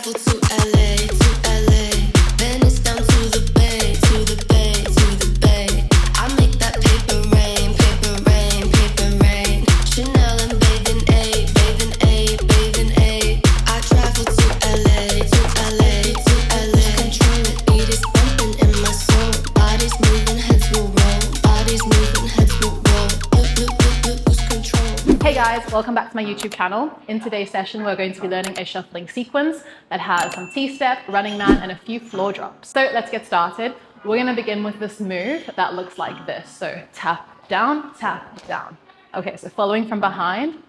travel to LA, Venice down to the bay, to the bay, to the bay. I make that paper rain, paper rain, paper rain. Chanel and bathing aid, bathing aid, bathing aid. I travel to LA, to LA, to LA. Control it, beat is bumping in my soul. Bodies moving, heads will roll. Bodies moving, heads will roll. Lose control. Hey guys, welcome back to my YouTube channel. In today's session, we're going to be learning a shuffling sequence that has some T-step, running man, and a few floor drops. So let's get started. We're gonna begin with this move that looks like this. So tap down, tap down. Okay, so following from behind,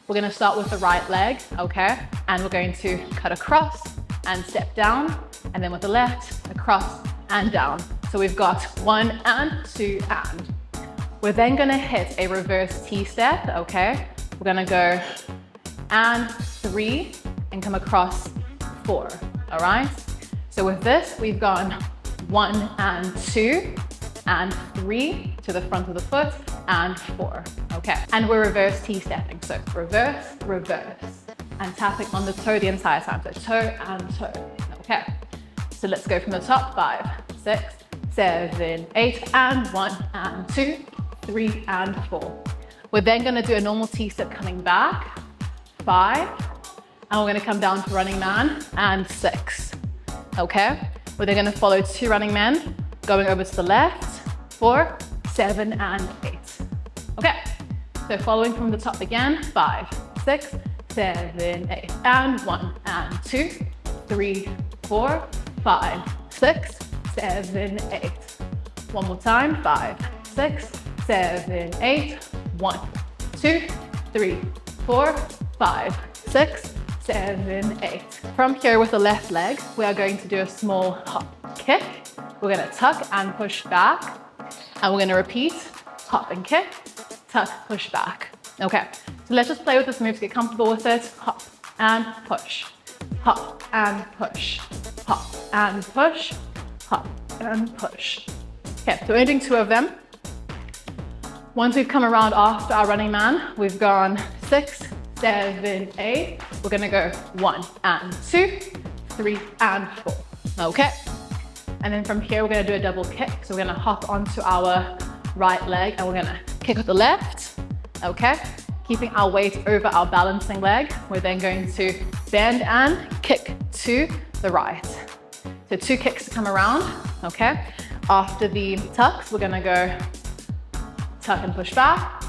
we're gonna start with the right leg, okay? And we're going to cut across and step down, and then with the left, across and down. So we've got 1 and 2 and. We're then gonna hit a reverse T-step, okay? We're gonna go and 3 and come across 4, all right? So with this, we've gone 1 and 2 and 3 to the front of the foot and 4, okay? And we're reverse T-stepping, so reverse, reverse, and tapping on the toe the entire time, so toe and toe, okay? So let's go from the top, 5, 6, 7, 8, and 1 and 2, 3 and 4. We're then gonna do a normal T-step coming back, 5, and we're gonna come down to running man and 6, okay? We're then gonna follow 2 running men, going over to the left, 4, 7 and 8, okay? So following from the top again, 5, 6, 7, 8, and 1 and 2, 3, 4, 5, 6, 7, 8. One more time, 5, 6, 7, 8, 1, 2, 3, 4, 5, 6, 7, 8. From here with the left leg, we are going to do a small hop kick. We're gonna tuck and push back, and we're gonna repeat, hop and kick, tuck, push back. Okay, so let's just play with this move to get comfortable with it. Hop and push, hop and push, hop and push, hop and push. Okay, so we're doing 2 of them. Once we've come around after our running man, we've gone 6, 7, 8. We're gonna go 1 and 2, 3 and 4. Okay. And then from here, we're gonna do a double kick. So we're gonna hop onto our right leg and we're gonna kick with the left. Okay. Keeping our weight over our balancing leg. We're then going to bend and kick to the right. So 2 kicks to come around. Okay. After the tucks, we're gonna go tuck and push back,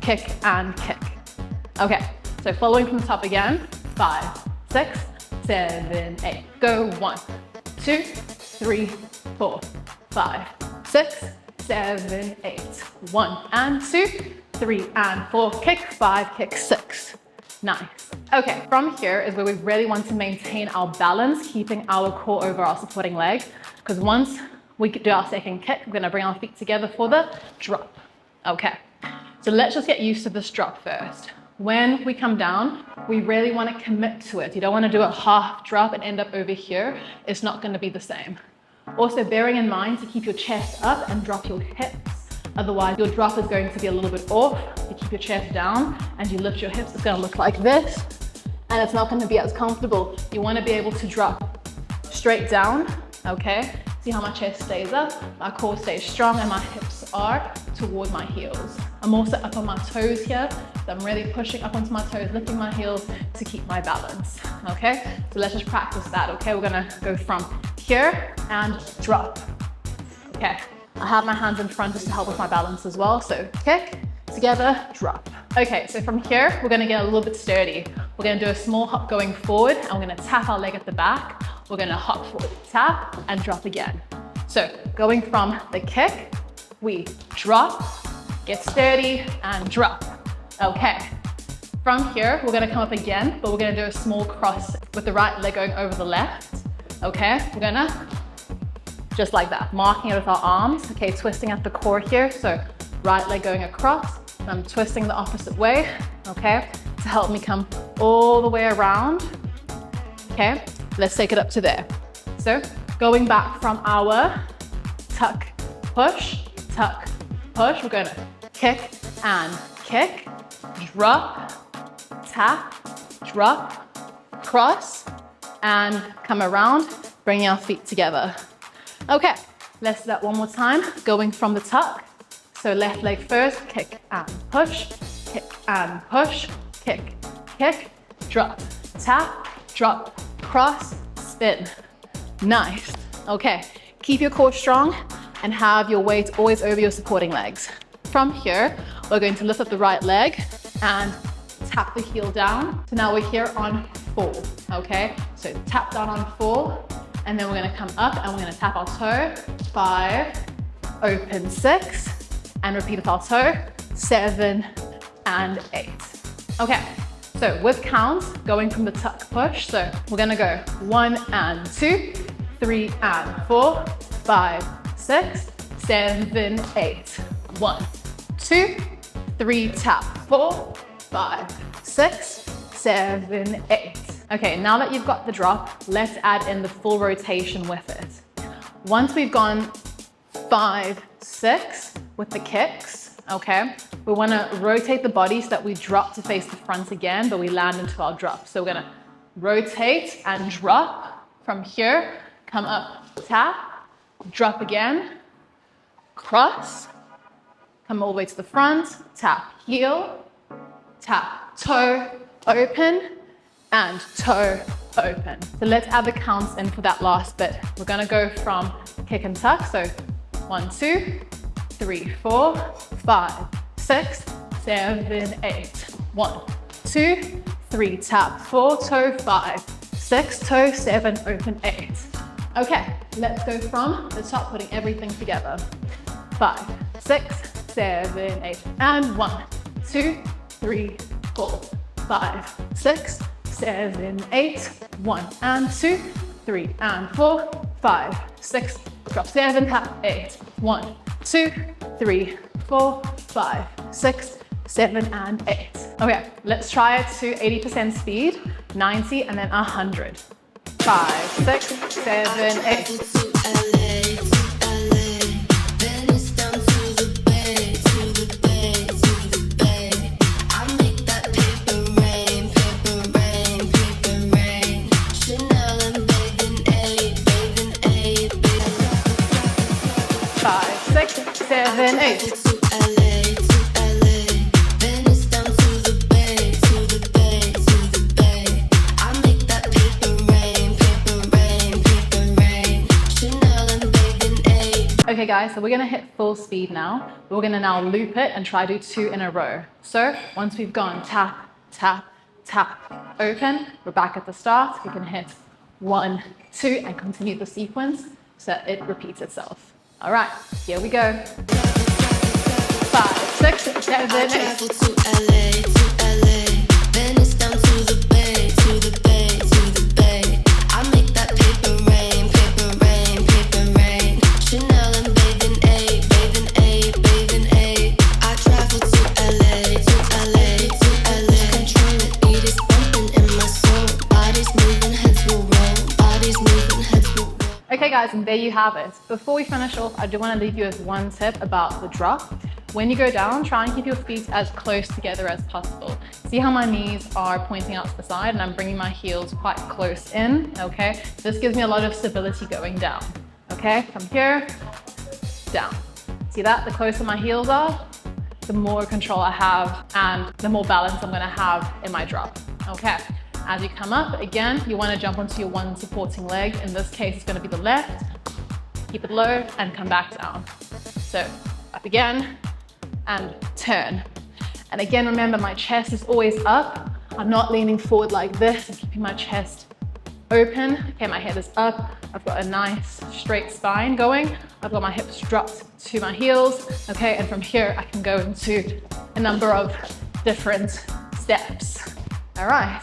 kick and kick. Okay, so following from the top again, 5, 6, 7, 8. Go 1, 2, 3, 4, 5, 6, 7, 8. 1 and 2, 3 and 4. Kick 5, kick 6. Nice. Okay, from here is where we really want to maintain our balance, keeping our core over our supporting leg, because once we do our second kick, we're gonna bring our feet together for the drop. Okay, so let's just get used to this drop first. When we come down, we really wanna commit to it. You don't wanna do a half drop and end up over here. It's not gonna be the same. Also bearing in mind to keep your chest up and drop your hips. Otherwise, your drop is going to be a little bit off. You keep your chest down and you lift your hips, it's gonna look like this, and it's not gonna be as comfortable. You wanna be able to drop straight down, okay? See how my chest stays up, my core stays strong, and my hips are toward my heels. I'm also up on my toes here, so I'm really pushing up onto my toes, lifting my heels to keep my balance, okay? So let's just practice that, okay? We're gonna go from here and drop, okay? I have my hands in front just to help with my balance as well, so kick, together, drop. Okay, so from here, we're gonna get a little bit sturdy. We're gonna do a small hop going forward, and we're gonna tap our leg at the back. We're gonna hop forward, tap, and drop again. So going from the kick, we drop, get sturdy, and drop. Okay. From here, we're gonna come up again, but we're gonna do a small cross with the right leg going over the left. Okay, we're gonna, just like that, marking it with our arms. Okay, twisting at the core here. So right leg going across, and I'm twisting the opposite way, okay, to help me come all the way around. Okay, let's take it up to there. So going back from our tuck, push, we're gonna kick and kick, drop, tap, drop, cross, and come around, bring your feet together. Okay, let's do that one more time, going from the tuck. So left leg first, kick and push, kick and push, kick, kick, drop, tap, drop, cross, spin. Nice. Okay, keep your core strong and have your weight always over your supporting legs. From here, we're going to lift up the right leg and tap the heel down. So now we're here on 4, okay? So tap down on 4, and then we're gonna come up and we're gonna tap our toe. 5, open 6, and repeat with our toe. 7 and 8. Okay, so with counts, going from the tuck push. So we're gonna go 1 and 2, 3 and 4, 5, 6, 7, 8. 1, 2, 3, tap, 4, 5, 6, 7, 8. Okay, now that you've got the drop, let's add in the full rotation with it. Once we've gone 5, 6 with the kicks, okay, we wanna rotate the body so that we drop to face the front again, but we land into our drop. So we're gonna rotate and drop from here, come up, tap, drop again, cross, come all the way to the front, tap heel, tap toe, open, and toe, open. So let's add the counts in for that last bit. We're gonna go from kick and tuck, so 1, 2, 3, 4, 5, 6, 7, 8. 1, 2, 3, tap, 4, toe, 5, 6, toe, 7, open, 8. Okay, let's go from the top, putting everything together. 5, 6, 7, 8, and 1, 2, 3, 4, 5, 6, 7, 8, 1 and 2, 3 and 4, 5, 6, drop 7, tap 8, 1, 2, 3, 4, 5, 6, 7 and 8. Okay, let's try it to 80% speed, 90 and then 100. 5, 6, 7, 8. Seven, 8. Okay guys, so we're gonna hit full speed now. We're gonna now loop it and try to do 2 in a row. So once we've gone tap, tap, tap, open, we're back at the start. We can hit 1, 2 and continue the sequence so that it repeats itself. All right, here we go. 5, 6, 7, 8. Okay guys, and there you have it. Before we finish off, I do want to leave you with one tip about the drop. When you go down, try and keep your feet as close together as possible. See how my knees are pointing out to the side and I'm bringing my heels quite close in, okay? This gives me a lot of stability going down, okay? From here, down. See that? The closer my heels are, the more control I have and the more balance I'm gonna have in my drop, okay? As you come up, again, you want to jump onto your one supporting leg. In this case, it's going to be the left. Keep it low and come back down. So up again and turn. And again, remember my chest is always up. I'm not leaning forward like this. I'm keeping my chest open. Okay, my head is up. I've got a nice straight spine going. I've got my hips dropped to my heels. Okay, and from here, I can go into a number of different steps. All right.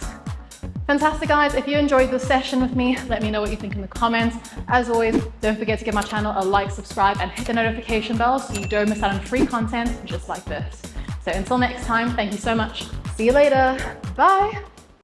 Fantastic guys, if you enjoyed this session with me, let me know what you think in the comments. As always, don't forget to give my channel a like, subscribe, and hit the notification bell so you don't miss out on free content just like this. So until next time, thank you so much. See you later. Bye.